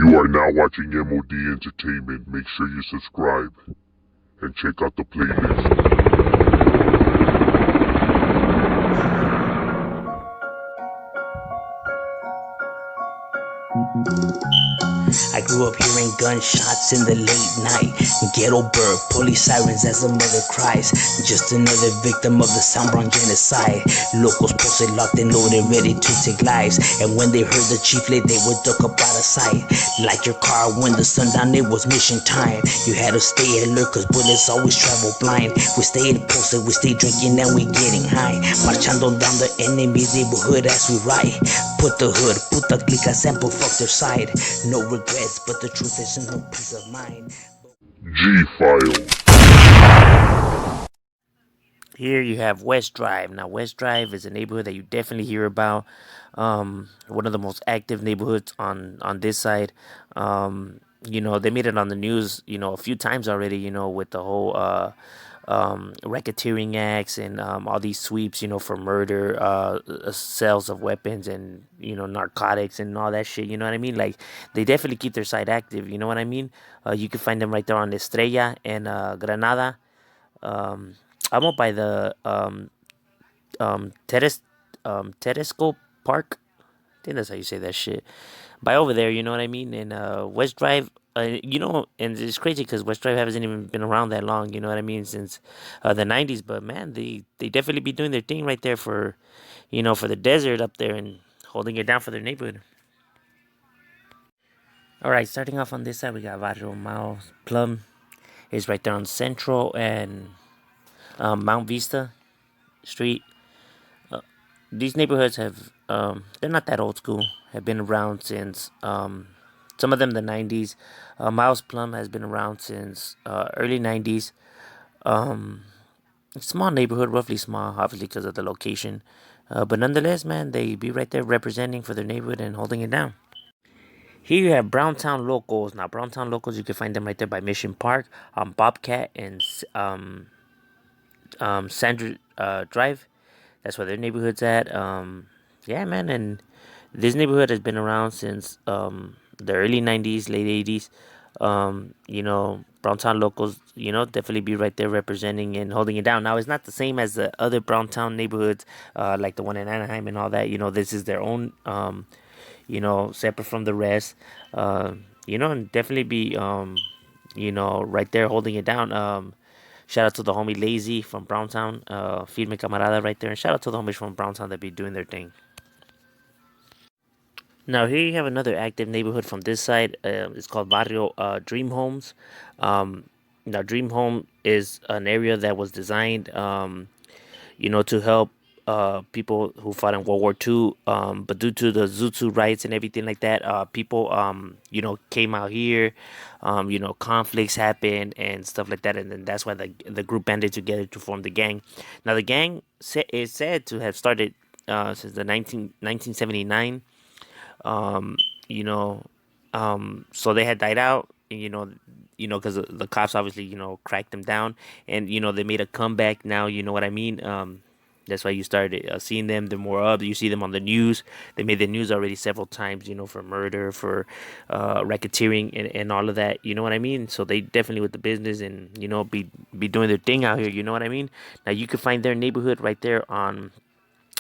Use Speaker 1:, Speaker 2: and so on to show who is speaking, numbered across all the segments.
Speaker 1: You are now watching M.O.D Entertainment. Make sure you subscribe and check out the playlist.
Speaker 2: I grew up hearing gunshots in the late night. Ghetto bird, police sirens as a mother cries. Just another victim of the Soundbrown genocide. Locals posted locked and loaded, ready to take lives. And when they heard the chief late, they would duck up out of sight. Like your car when the sundown, it was mission time. You had to stay alert cause bullets always travel blind. We stayed posted, we stayed drinking and we getting high. Marchando down the enemy's neighborhood as we ride. Put the hood, put the glica sample, fuck their side. No regrets, but the truth is no peace of mind.
Speaker 1: G-Files.
Speaker 3: Here you have West Drive. Now, West Drive is a neighborhood that you definitely hear about. One of the most active neighborhoods on this side. They made it on the news, a few times already. With the whole racketeering acts and all these sweeps, for murder, sales of weapons, and narcotics and all that shit. You know what I mean? Like they definitely keep their side active. You know what I mean? You can find them right there on Estrella and Granada. Um, I'm up by the Telescope Park. I think that's how you say that shit. By over there, you know what I mean? And West Drive, and it's crazy because West Drive hasn't even been around that long. You know what I mean? Since the '90s. But man, they definitely be doing their thing right there for, for the desert up there and holding it down for their neighborhood. All right, starting off on this side, we got Barrio Miles Plum. Is right there on Central and Mount Vista Street. These neighborhoods have they're not that old school. Have been around since some of them the '90s. Miles Plum has been around since early '90s. Um, Small neighborhood, roughly small, obviously because of the location. But nonetheless, man, they be right there representing for their neighborhood and holding it down. Here you have Browntown locals. Now, Browntown locals, you can find them right there by Mission Park, Bobcat, and Sandra Drive. That's where their neighborhood's at. Yeah, man, and this neighborhood has been around since the early '90s, late '80s. Browntown locals, definitely be right there representing and holding it down. Now, it's not the same as the other Browntown neighborhoods, like the one in Anaheim and all that. This is their own, separate from the rest. And definitely be, right there holding it down. Shout out to the homie Lazy from Browntown, Firme Camarada right there. And shout out to the homies from Browntown that be doing their thing. Now, here you have another active neighborhood from this side. It's called Barrio Dream Homes. Now, Dream Home is an area that was designed, to help people who fought in World War II. But due to the Zutsu riots and everything like that, people, came out here. Conflicts happened and stuff like that, and then that's why the group banded together to form the gang. Now, the gang is said to have started since the 1979. Um, you know, so they had died out. Because the cops obviously cracked them down, and they made a comeback now. You know what I mean? That's why you started seeing them. They're more up. You see them on the news. They made the news already several times. For murder, for racketeering, and all of that. You know what I mean? So they definitely with the business and be doing their thing out here. You know what I mean? Now you can find their neighborhood right there on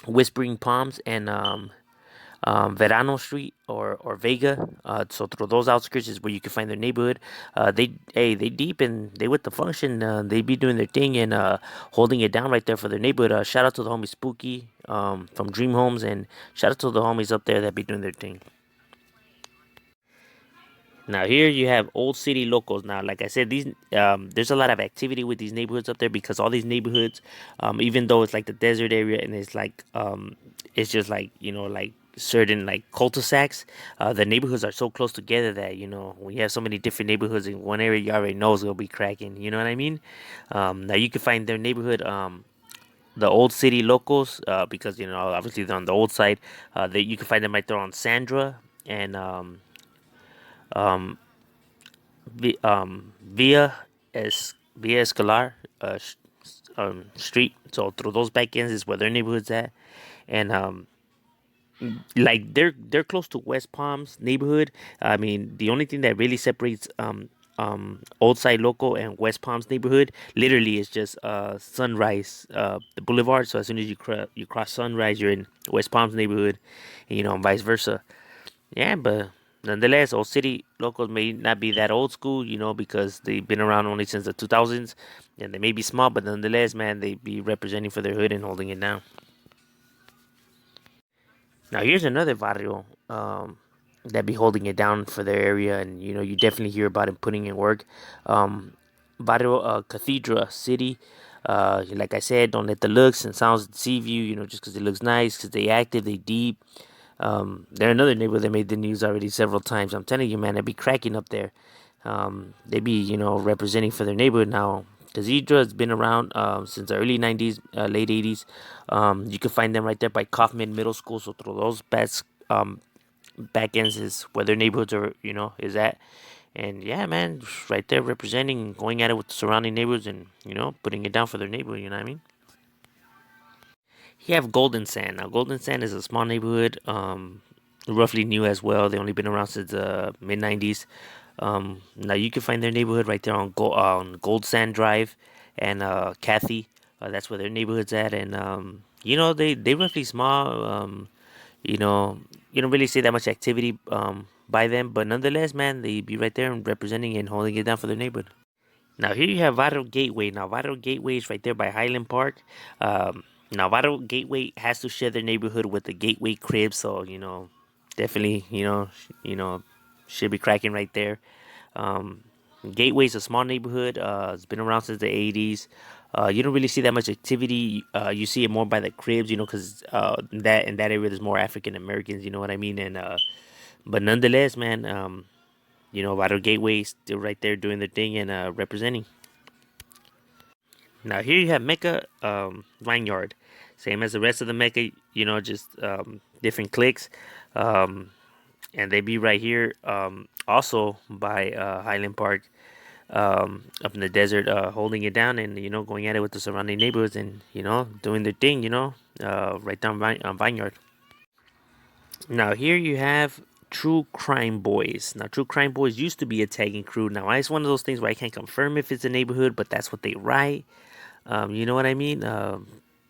Speaker 3: Whispering Palms and Verano Street or Vega. So through those outskirts is where you can find their neighborhood. They deep and they with the function. They be doing their thing and holding it down right there for their neighborhood. Shout out to the homie Spooky from Dream Homes, and shout out to the homies up there that be doing their thing. Now here you have old city locals. Now, like I said, these there's a lot of activity with these neighborhoods up there because all these neighborhoods, even though it's like the desert area and it's like it's just like like certain like cul-de-sacs, the neighborhoods are so close together that when you have so many different neighborhoods in one area, you already know it's gonna be cracking. You know what I mean? Now you can find their neighborhood. The old city locals, because obviously they're on the old side. You can find them right there on Sandra and um, Via Escalar Street. So through those back ends is where their neighborhood's at, and like they're close to West Palms neighborhood. I mean, the only thing that really separates Old Side Local and West Palms neighborhood literally is just Sunrise the boulevard. So as soon as you cross Sunrise, you're in West Palms neighborhood, and, and vice versa. Yeah, but nonetheless, Old City locals may not be that old school, because they've been around only since the 2000s, and they may be small, but nonetheless, man, they be representing for their hood and holding it down. Now here's another barrio that be holding it down for their area, and you definitely hear about it putting in work. Um, Barrio Cathedral City. Like I said, don't let the looks and sounds deceive you. Just because it looks nice, because they active, they deep. They're another neighborhood that made the news already several times. I'm telling you, man, they be cracking up there. They be, representing for their neighborhood now. Cathedral has been around since the early 90s, late 80s. You can find them right there by Kaufman Middle School. So through those back ends is where their neighborhoods are, is at. And yeah, man, right there representing, going at it with the surrounding neighborhoods and, putting it down for their neighborhood, you know what I mean? You have Golden Sand. Now, Golden Sand is a small neighborhood, roughly new as well. They only been around since the mid 90s. Now, you can find their neighborhood right there on Gold Sand Drive and Kathy. That's where their neighborhood's at. And, they roughly small. You know, you don't really see that much activity by them. But nonetheless, man, they be right there and representing and holding it down for their neighborhood. Now here you have Vital Gateway. Now Vital Gateway is right there by Highland Park. Now Vital Gateway has to share their neighborhood with the Gateway Crib, so definitely should be cracking right there. Um, Gateway is a small neighborhood. It's been around since the 80s. You don't really see that much activity. You see it more by the cribs, because that in that area there's more African Americans. You know what I mean? And but nonetheless, man, Vital Gateway still right there doing their thing and representing. Now here you have Mecca Vineyard, same as the rest of the Mecca. Just different clicks, um, and they be right here. Also by Highland Park, up in the desert, holding it down and going at it with the surrounding neighborhoods and doing their thing. Right down Vineyard. Now here you have True Crime Boys. Now True Crime Boys used to be a tagging crew. Now it's one of those things where I can't confirm if it's a neighborhood, but that's what they write. You know what I mean?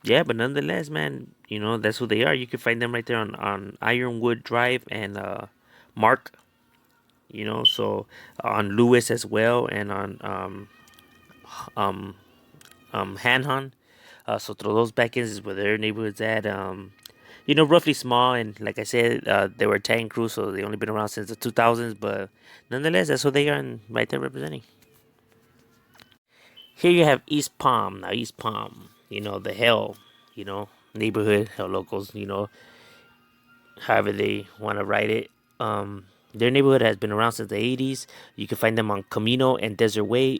Speaker 3: Yeah, but nonetheless, man, that's who they are. You can find them right there on Ironwood Drive and Mark. So on Lewis as well and on um, Hanhon. So through those back ends is where their neighborhood's at. Roughly small, and like I said, they were a tank crew, so they only been around since the 2000s. But nonetheless, that's who they are, and right there representing. Here you have East Palm. Now East Palm, the hell, neighborhood, hell locals, however they want to write it. Their neighborhood has been around since the 80s. You can find them on Camino and Desert Way.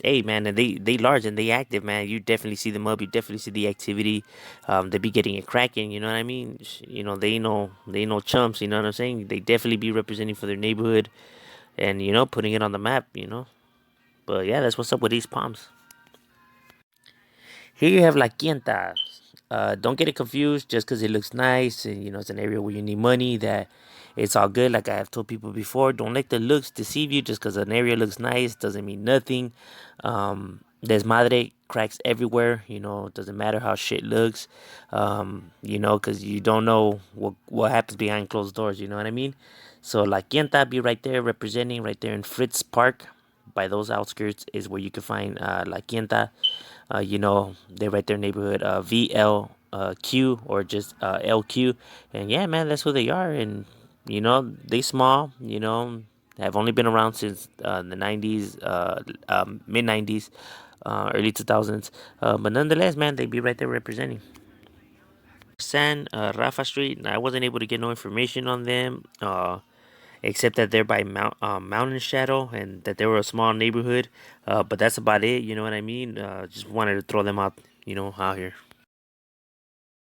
Speaker 3: Hey man, and they large and they active, man. You definitely see them up. You definitely see the activity. They be getting it cracking. You know what I mean? They know chumps. You know what I'm saying? They definitely be representing for their neighborhood, and putting it on the map. But yeah, that's what's up with East Palms. Here you have La Quinta. Don't get it confused just because it looks nice and it's an area where you need money. That it's all good. Like I have told people before, don't let the looks deceive you. Just because an area looks nice doesn't mean nothing. Desmadre cracks everywhere. It doesn't matter how shit looks. Because you don't know what happens behind closed doors. You know what I mean? So La Quinta be right there representing right there in Fritz Park. By those outskirts is where you can find La Quinta. They write their neighborhood VLQ or just LQ. And yeah, man, that's who they are. And, they small, have only been around since the 90s, mid 90s, early 2000s. But nonetheless, man, they be right there representing. San Rafa Street, I wasn't able to get no information on them. Except that they're by Mountain Shadow and that they were a small neighborhood. But that's about it. You know what I mean? Just wanted to throw them out, out here.